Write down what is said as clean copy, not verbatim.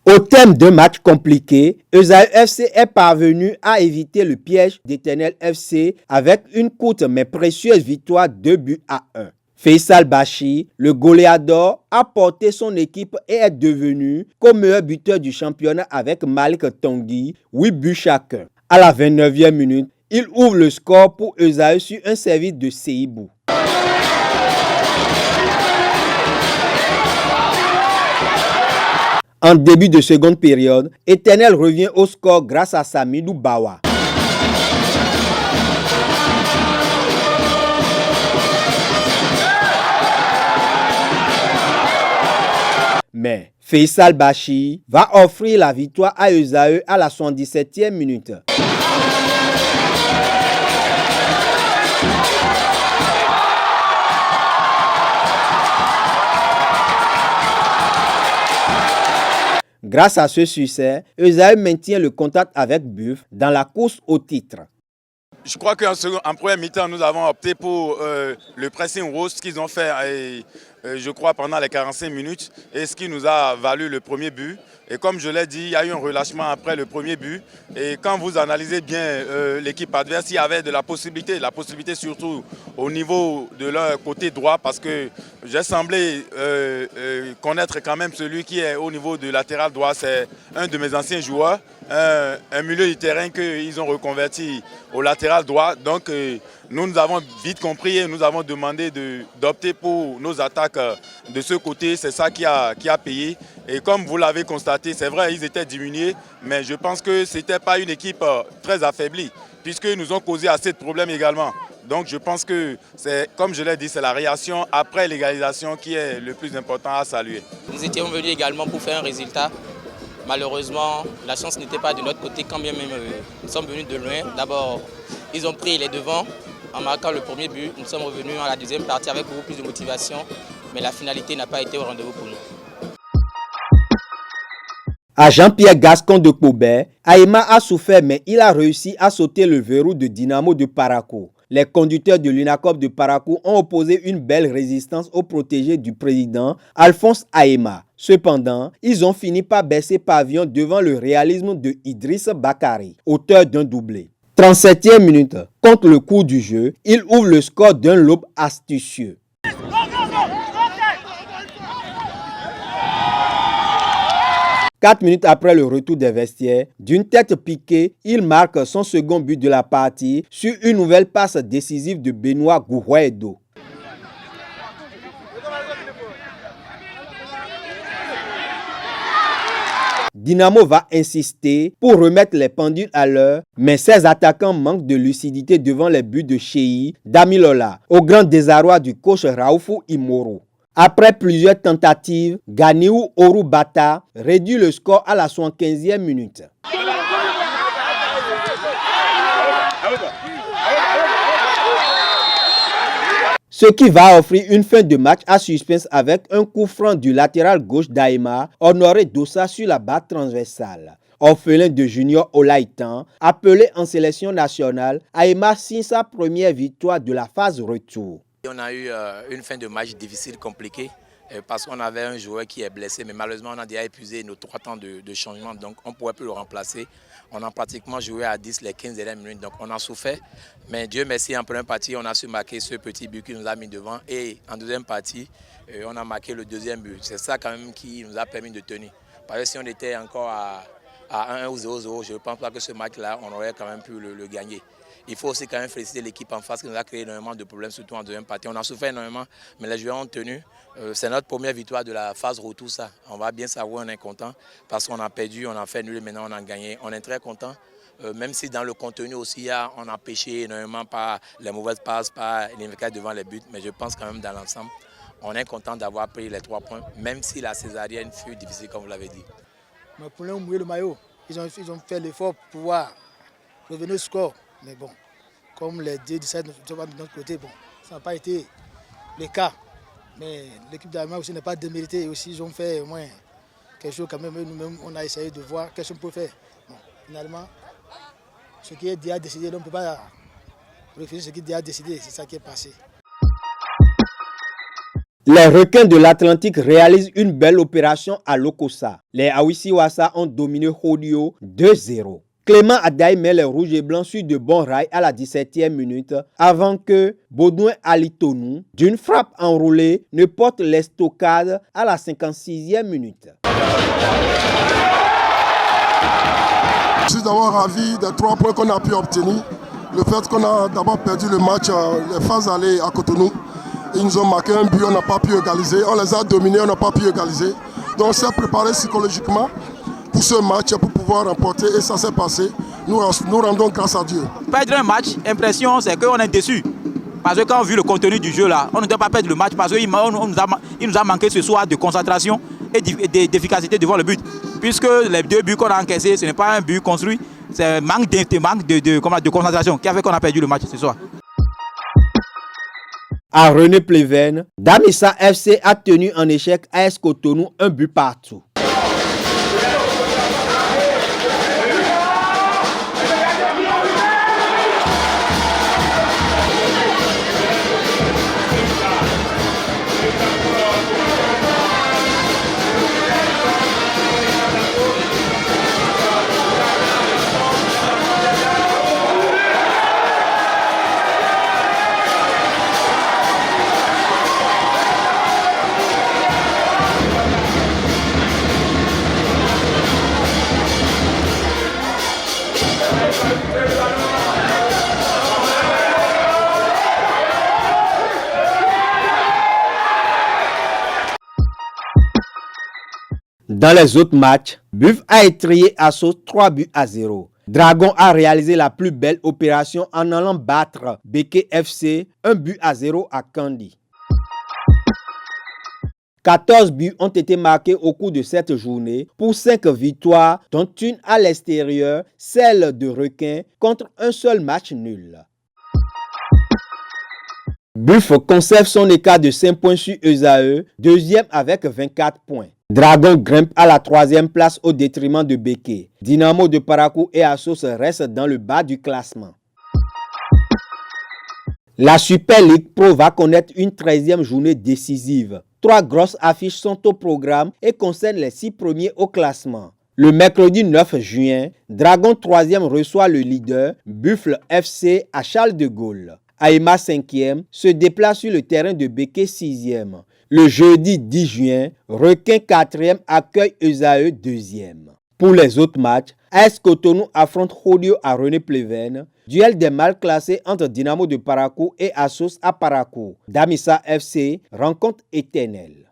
Au terme d'un match compliqué, Esaü FC est parvenu à éviter le piège d'Éternel FC avec une courte mais précieuse victoire 2-1. Faisal Bachi, le goléador, a porté son équipe et est devenu co-meilleur buteur du championnat avec Malik Tanguy, 8 buts chacun. À la 29e minute, il ouvre le score pour Esaü sur un service de Seibou. En début de seconde période, Éternel revient au score grâce à Samidou Bawa. Mais Faisal Bachi va offrir la victoire à Esaü à la 77e minute. Grâce à ce succès, Esaü maintient le contact avec Buff dans la course au titre. Je crois qu'en première mi-temps, nous avons opté pour le pressing rose qu'ils ont fait, je crois, pendant les 45 minutes, et ce qui nous a valu le premier but. Et comme je l'ai dit, il y a eu un relâchement après le premier but. Et quand vous analysez bien l'équipe adverse, il y avait de la possibilité surtout au niveau de leur côté droit, parce que j'ai semblé connaître quand même celui qui est au niveau du latéral droit. C'est un de mes anciens joueurs, un milieu du terrain qu'ils ont reconverti au latéral droit. Donc nous avons vite compris et nous avons demandé d'opter pour nos attaques de ce côté. C'est ça qui a payé. Et comme vous l'avez constaté, c'est vrai, ils étaient diminués, mais je pense que ce n'était pas une équipe très affaiblie, puisqu'ils nous ont causé assez de problèmes également. Donc je pense que, comme je l'ai dit, c'est la réaction après l'égalisation qui est le plus important à saluer. Nous étions venus également pour faire un résultat. Malheureusement, la chance n'était pas de notre côté, quand bien même nous sommes venus de loin. D'abord, ils ont pris les devants en marquant le premier but. Nous sommes revenus à la deuxième partie avec beaucoup plus de motivation, mais la finalité n'a pas été au rendez-vous pour nous. À Jean-Pierre Gascon de Koubert, Aïma a souffert mais il a réussi à sauter le verrou de Dynamo de Parakou. Les conducteurs de l'UNACOP de Parakou ont opposé une belle résistance aux protégés du président Alphonse Aïma. Cependant, ils ont fini par baisser pavillon devant le réalisme de Idriss Bakari, auteur d'un doublé. 37e minute, contre le cours du jeu, il ouvre le score d'un lob astucieux. Quatre minutes après le retour des vestiaires, d'une tête piquée, il marque son second but de la partie sur une nouvelle passe décisive de Benoît Gourouedo. Dynamo va insister pour remettre les pendules à l'heure, mais ses attaquants manquent de lucidité devant les buts de Cheyi Damilola, au grand désarroi du coach Raoufou Imoro. Après plusieurs tentatives, Ganiou Orubata réduit le score à la 75e minute. Ce qui va offrir une fin de match à suspense avec un coup franc du latéral gauche d'Aïma, Honoré Dossa sur la barre transversale. Orphelin de Junior Olaïtan, appelé en sélection nationale, Aïma signe sa première victoire de la phase retour. On a eu une fin de match difficile, compliquée, parce qu'on avait un joueur qui est blessé, mais malheureusement on a déjà épuisé nos 3 temps de changement, donc on ne pouvait plus le remplacer. On a pratiquement joué à 10 les 15 dernières minutes, donc on a souffert. Mais Dieu merci, en première partie, on a su marquer ce petit but qui nous a mis devant. Et en deuxième partie, on a marqué le deuxième but. C'est ça quand même qui nous a permis de tenir. Parce que si on était encore à 1 ou 0-0, je ne pense pas que ce match-là, on aurait quand même pu le gagner. Il faut aussi quand même féliciter l'équipe en face qui nous a créé énormément de problèmes, surtout en deuxième partie. On a souffert énormément, mais les joueurs ont tenu. C'est notre première victoire de la phase retour, ça. On va bien savoir, on est content parce qu'on a perdu, on a fait nul, maintenant on a gagné. On est très content, même si dans le contenu aussi, on a pêché énormément par les mauvaises passes, par l'inefficacité devant les buts. Mais je pense quand même dans l'ensemble, on est content d'avoir pris les 3 points, même si la césarienne fut difficile, comme vous l'avez dit. Mais pour nous mouiller le maillot, ils ont fait l'effort pour pouvoir revenir au score. Mais bon, comme les 17 ne sont pas de notre côté, bon, ça n'a pas été le cas. Mais l'équipe d'Allemagne aussi n'est pas déméritée. Aussi, ils ont fait au moins quelque chose quand même. Nous-mêmes, on a essayé de voir qu'est-ce qu'on peut faire. Bon, finalement, ce qui est déjà décidé, on ne peut pas refuser ce qu'il a décidé. C'est ça qui est passé. Les requins de l'Atlantique réalisent une belle opération à Lokossa. Les Awisiwasa ont dominé Hodio 2-0. Clément Adaï met les rouges et blancs sur de bons rails à la 17e minute avant que Baudouin Alitonou, d'une frappe enroulée, ne porte l'estocade à la 56e minute. Je suis d'abord ravi des 3 points qu'on a pu obtenir. Le fait qu'on a d'abord perdu le match, les phases allées à Cotonou. Ils nous ont marqué un but, on n'a pas pu égaliser. On les a dominés, on n'a pas pu égaliser. Donc on s'est préparé psychologiquement pour ce match, pour pouvoir remporter. Et ça s'est passé. Nous rendons grâce à Dieu. Perdre un match, l'impression c'est qu'on est déçu. Parce que quand on a vu le contenu du jeu là, on ne doit pas perdre le match parce qu'il nous a manqué ce soir de concentration et d'efficacité devant le but. Puisque les 2 buts qu'on a encaissés, ce n'est pas un but construit, c'est un manque de concentration qui a fait qu'on a perdu le match ce soir. À René Pleven, Damissa FC a tenu en échec AS Cotonou 1 but partout. Dans les autres matchs, Buff a étrié Assos 3-0. Dragon a réalisé la plus belle opération en allant battre Beke FC 1-0 à Kandi. 14 buts ont été marqués au cours de cette journée pour 5 victoires, dont une à l'extérieur, celle de Requin, contre un seul match nul. Buff conserve son écart de 5 points sur Esae, deuxième avec 24 points. Dragon grimpe à la 3e place au détriment de Beke. Dynamo de Parakou et Assos restent dans le bas du classement. La Super League Pro va connaître une 13e journée décisive. 3 grosses affiches sont au programme et concernent les 6 premiers au classement. Le mercredi 9 juin, Dragon 3e reçoit le leader, Buffle FC à Charles de Gaulle. Aïma 5e se déplace sur le terrain de Beke 6e. Le jeudi 10 juin, Requin 4e accueille Esae 2e. Pour les autres matchs, AS Cotonou affronte Hodio à René Pleven. Duel des mal classés entre Dynamo de Parakou et Assos à Parakou. Damissa FC rencontre éternelle.